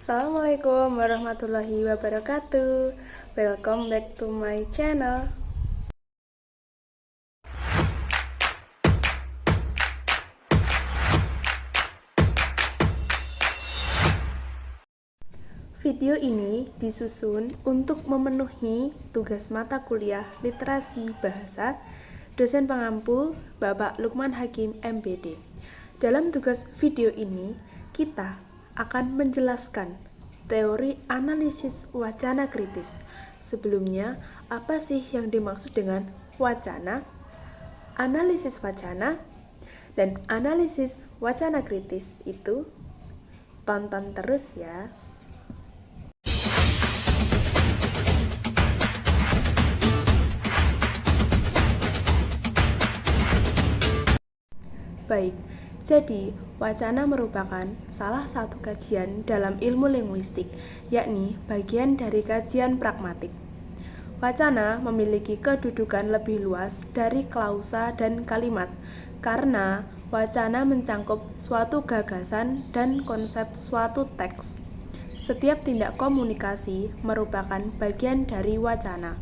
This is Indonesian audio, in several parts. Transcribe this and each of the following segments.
Assalamualaikum warahmatullahi wabarakatuh. Welcome back to my channel. Video ini disusun untuk memenuhi tugas mata kuliah Literasi Bahasa dosen pengampu Bapak Lukman Hakim MPD. Dalam tugas video ini, kita akan menjelaskan teori analisis wacana kritis. Sebelumnya, apa sih yang dimaksud dengan wacana, analisis wacana, dan analisis wacana kritis itu? Tonton terus ya. Baik, jadi wacana merupakan salah satu kajian dalam ilmu linguistik, yakni bagian dari kajian pragmatik. Wacana memiliki kedudukan lebih luas dari klausa dan kalimat, karena wacana mencangkup suatu gagasan dan konsep suatu teks. Setiap tindak komunikasi merupakan bagian dari wacana.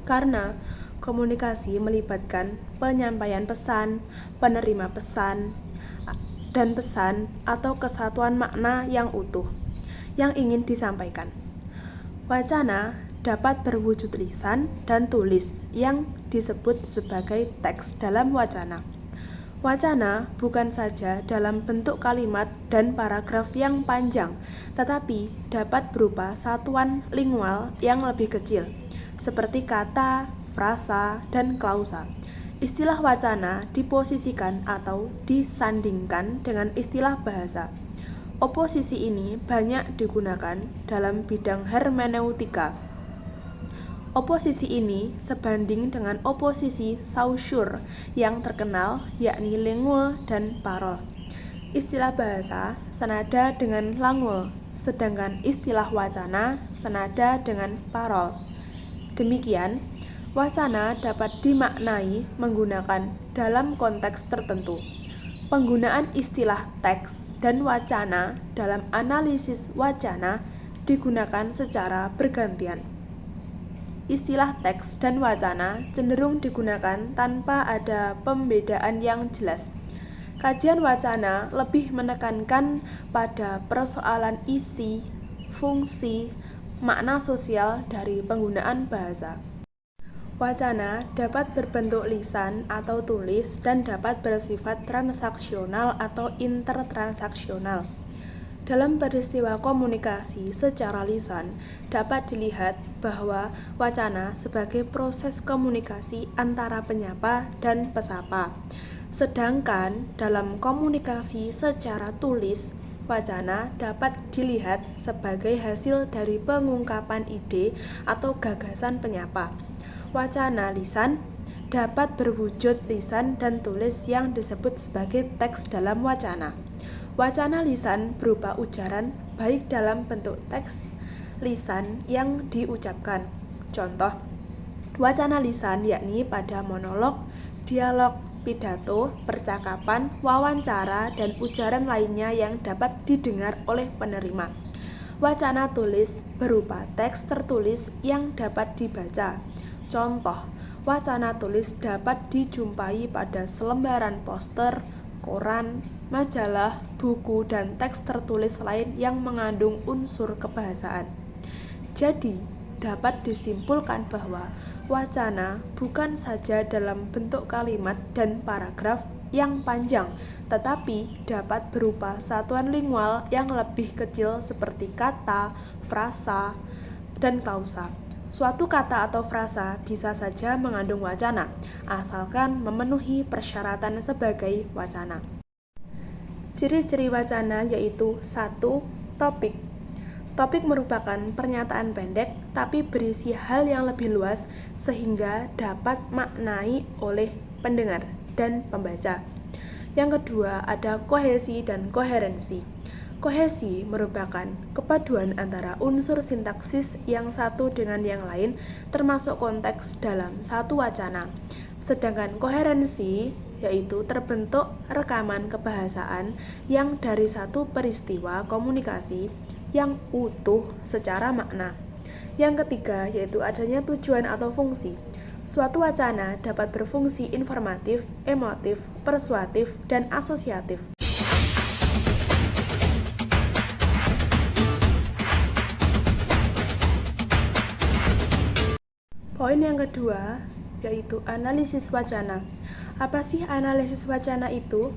Karena komunikasi melibatkan penyampaian pesan, penerima pesan, dan pesan atau kesatuan makna yang utuh yang ingin disampaikan. Wacana dapat berwujud lisan dan tulis yang disebut sebagai teks dalam wacana. Wacana bukan saja dalam bentuk kalimat dan paragraf yang panjang, tetapi dapat berupa satuan lingual yang lebih kecil, seperti kata, frasa, dan klausa. Istilah wacana diposisikan atau disandingkan dengan istilah bahasa. Oposisi ini banyak digunakan dalam bidang hermeneutika. Oposisi ini sebanding dengan oposisi saussure yang terkenal, yakni langue dan parole. Istilah bahasa senada dengan langue, sedangkan istilah wacana senada dengan parole. Demikian, wacana dapat dimaknai menggunakan dalam konteks tertentu. Penggunaan istilah teks dan wacana dalam analisis wacana digunakan secara bergantian. Istilah teks dan wacana cenderung digunakan tanpa ada pembedaan yang jelas. Kajian wacana lebih menekankan pada persoalan isi, fungsi, makna sosial dari penggunaan bahasa. Wacana dapat berbentuk lisan atau tulis dan dapat bersifat transaksional atau intertransaksional. Dalam peristiwa komunikasi secara lisan, dapat dilihat bahwa wacana sebagai proses komunikasi antara penyapa dan pesapa. Sedangkan dalam komunikasi secara tulis, wacana dapat dilihat sebagai hasil dari pengungkapan ide atau gagasan penyapa. Wacana lisan dapat berwujud lisan dan tulis yang disebut sebagai teks dalam wacana. Wacana lisan berupa ujaran baik dalam bentuk teks lisan yang diucapkan. Contoh, wacana lisan yakni pada monolog, dialog, pidato, percakapan, wawancara, dan ujaran lainnya yang dapat didengar oleh penerima. Wacana tulis berupa teks tertulis yang dapat dibaca. Contoh, wacana tulis dapat dijumpai pada selembaran poster, koran, majalah, buku, dan teks tertulis lain yang mengandung unsur kebahasaan. Jadi, dapat disimpulkan bahwa wacana bukan saja dalam bentuk kalimat dan paragraf yang panjang, tetapi dapat berupa satuan lingual yang lebih kecil seperti kata, frasa, dan klausa. Suatu kata atau frasa bisa saja mengandung wacana, asalkan memenuhi persyaratan sebagai wacana. Ciri-ciri wacana yaitu 1. Topik. Topik merupakan pernyataan pendek tapi berisi hal yang lebih luas sehingga dapat maknai oleh pendengar dan pembaca. Yang kedua, ada kohesi dan koherensi. Kohesi merupakan kepaduan antara unsur sintaksis yang satu dengan yang lain termasuk konteks dalam satu wacana. Sedangkan koherensi yaitu terbentuk rekaman kebahasaan yang dari satu peristiwa komunikasi yang utuh secara makna. Yang ketiga yaitu adanya tujuan atau fungsi. Suatu wacana dapat berfungsi informatif, emotif, persuasif, dan asosiatif. Poin yang kedua yaitu analisis wacana. Apa sih analisis wacana itu?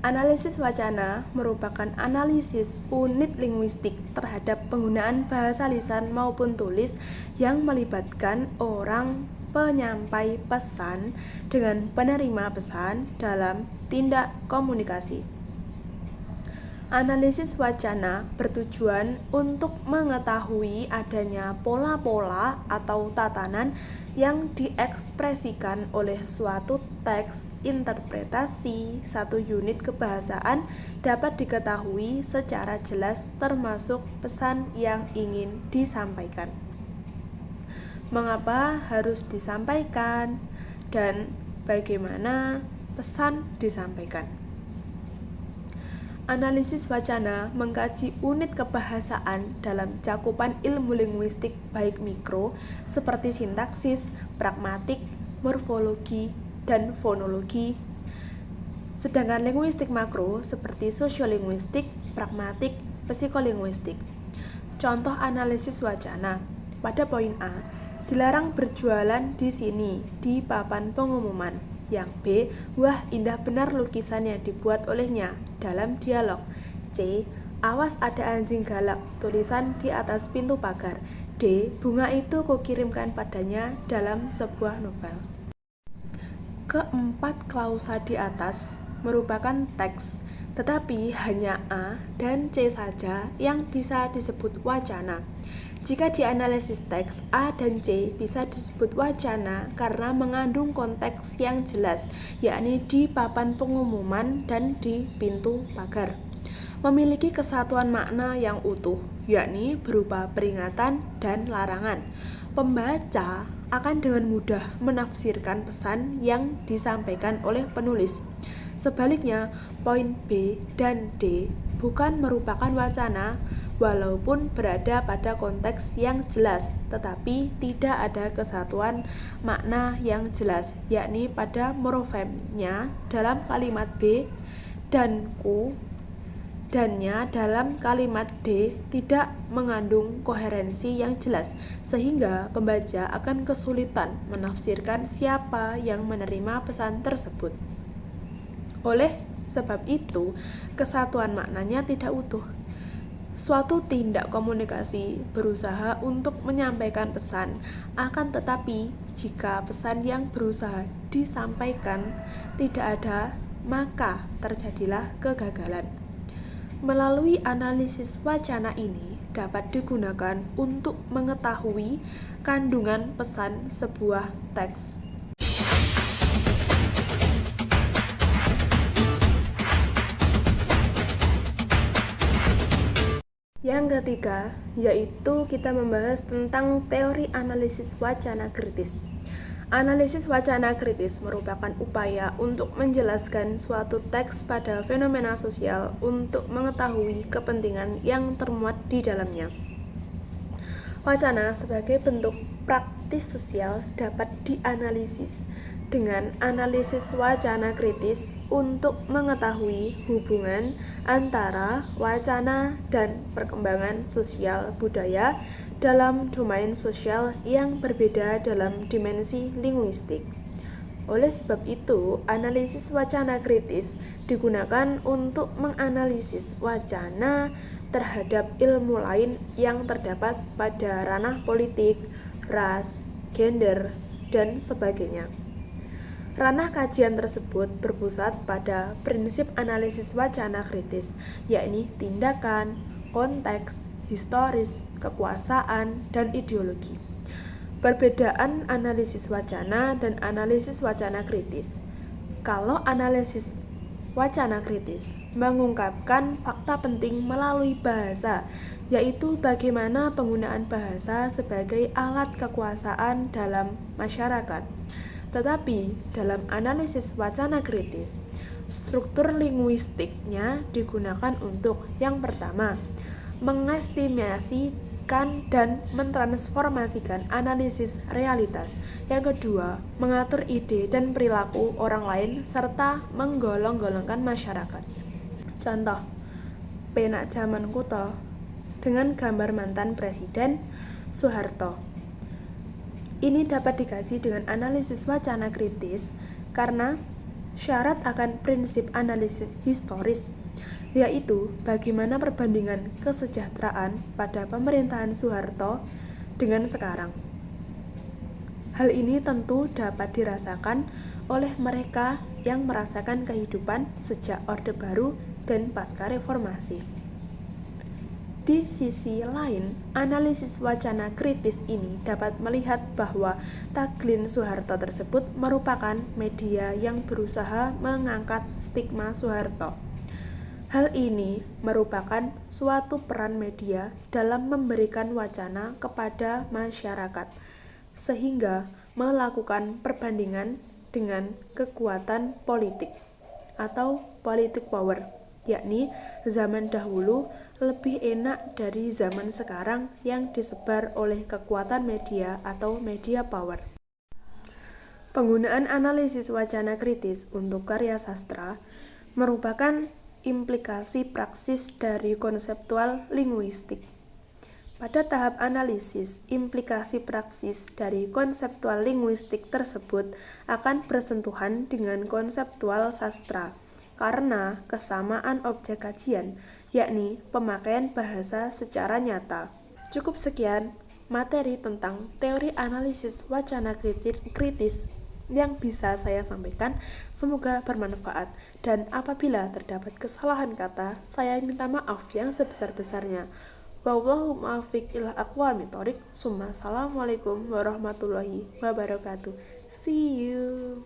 Analisis wacana merupakan analisis unit linguistik terhadap penggunaan bahasa lisan maupun tulis yang melibatkan orang penyampai pesan dengan penerima pesan dalam tindak komunikasi. Analisis wacana bertujuan untuk mengetahui adanya pola-pola atau tatanan yang diekspresikan oleh suatu teks. Interpretasi satu unit kebahasaan dapat diketahui secara jelas termasuk pesan yang ingin disampaikan. Mengapa harus disampaikan dan bagaimana pesan disampaikan? Analisis wacana mengkaji unit kebahasaan dalam cakupan ilmu linguistik baik mikro seperti sintaksis, pragmatik, morfologi, dan fonologi. Sedangkan linguistik makro seperti sosiolinguistik, pragmatik, psikolinguistik. Contoh analisis wacana. Pada poin A, dilarang berjualan di sini di papan pengumuman. Yang B, wah indah benar lukisan yang dibuat olehnya dalam dialog. C, awas ada anjing galak, tulisan di atas pintu pagar. D, bunga itu kukirimkan padanya dalam sebuah novel. Keempat klausa di atas merupakan teks, tetapi hanya A dan C saja yang bisa disebut wacana. Jika dianalisis teks, A dan C bisa disebut wacana karena mengandung konteks yang jelas, yakni di papan pengumuman dan di pintu pagar. Memiliki kesatuan makna yang utuh, yakni berupa peringatan dan larangan. Pembaca akan dengan mudah menafsirkan pesan yang disampaikan oleh penulis. Sebaliknya, poin B dan D bukan merupakan wacana, walaupun berada pada konteks yang jelas, tetapi tidak ada kesatuan makna yang jelas, yakni pada morfemnya dalam kalimat B dan ku dannya dalam kalimat D tidak mengandung koherensi yang jelas, sehingga pembaca akan kesulitan menafsirkan siapa yang menerima pesan tersebut. Oleh sebab itu, kesatuan maknanya tidak utuh. Suatu tindak komunikasi berusaha untuk menyampaikan pesan, akan tetapi jika pesan yang berusaha disampaikan tidak ada, maka terjadilah kegagalan. Melalui analisis wacana ini dapat digunakan untuk mengetahui kandungan pesan sebuah teks. Yang ketiga, yaitu kita membahas tentang teori analisis wacana kritis. Analisis wacana kritis merupakan upaya untuk menjelaskan suatu teks pada fenomena sosial untuk mengetahui kepentingan yang termuat di dalamnya. Wacana sebagai bentuk praktis sosial dapat dianalisis dengan analisis wacana kritis untuk mengetahui hubungan antara wacana dan perkembangan sosial budaya dalam domain sosial yang berbeda dalam dimensi linguistik. Oleh sebab itu, analisis wacana kritis digunakan untuk menganalisis wacana terhadap ilmu lain yang terdapat pada ranah politik, ras, gender, dan sebagainya. Ranah kajian tersebut berpusat pada prinsip analisis wacana kritis, yakni tindakan, konteks, historis, kekuasaan, dan ideologi. Perbedaan analisis wacana dan analisis wacana kritis. Kalau analisis wacana kritis mengungkapkan fakta penting melalui bahasa, yaitu bagaimana penggunaan bahasa sebagai alat kekuasaan dalam masyarakat. Tetapi dalam analisis wacana kritis, struktur linguistiknya digunakan untuk yang pertama, mengestimasikan dan mentransformasikan analisis realitas. Yang kedua, mengatur ide dan perilaku orang lain serta menggolong-golongkan masyarakat. Contoh, pena zaman kuto dengan gambar mantan Presiden Soeharto. Ini dapat dikaji dengan analisis wacana kritis karena syarat akan prinsip analisis historis, yaitu bagaimana perbandingan kesejahteraan pada pemerintahan Soeharto dengan sekarang. Hal ini tentu dapat dirasakan oleh mereka yang merasakan kehidupan sejak Orde Baru dan pasca reformasi. Di sisi lain, analisis wacana kritis ini dapat melihat bahwa taglin Soeharto tersebut merupakan media yang berusaha mengangkat stigma Soeharto. Hal ini merupakan suatu peran media dalam memberikan wacana kepada masyarakat, sehingga melakukan perbandingan dengan kekuatan politik atau politik power, yakni zaman dahulu lebih enak dari zaman sekarang yang disebar oleh kekuatan media atau media power. Penggunaan analisis wacana kritis untuk karya sastra merupakan implikasi praksis dari konseptual linguistik. Pada tahap analisis, implikasi praksis dari konseptual linguistik tersebut akan bersentuhan dengan konseptual sastra karena kesamaan objek kajian, yakni pemakaian bahasa secara nyata. Cukup sekian materi tentang teori analisis wacana kritis yang bisa saya sampaikan. Semoga bermanfaat, dan apabila terdapat kesalahan kata, saya minta maaf yang sebesar-besarnya. Wallahu muwaffiq ila aqwamit thoriq. Assalamualaikum warahmatullahi wabarakatuh. See you.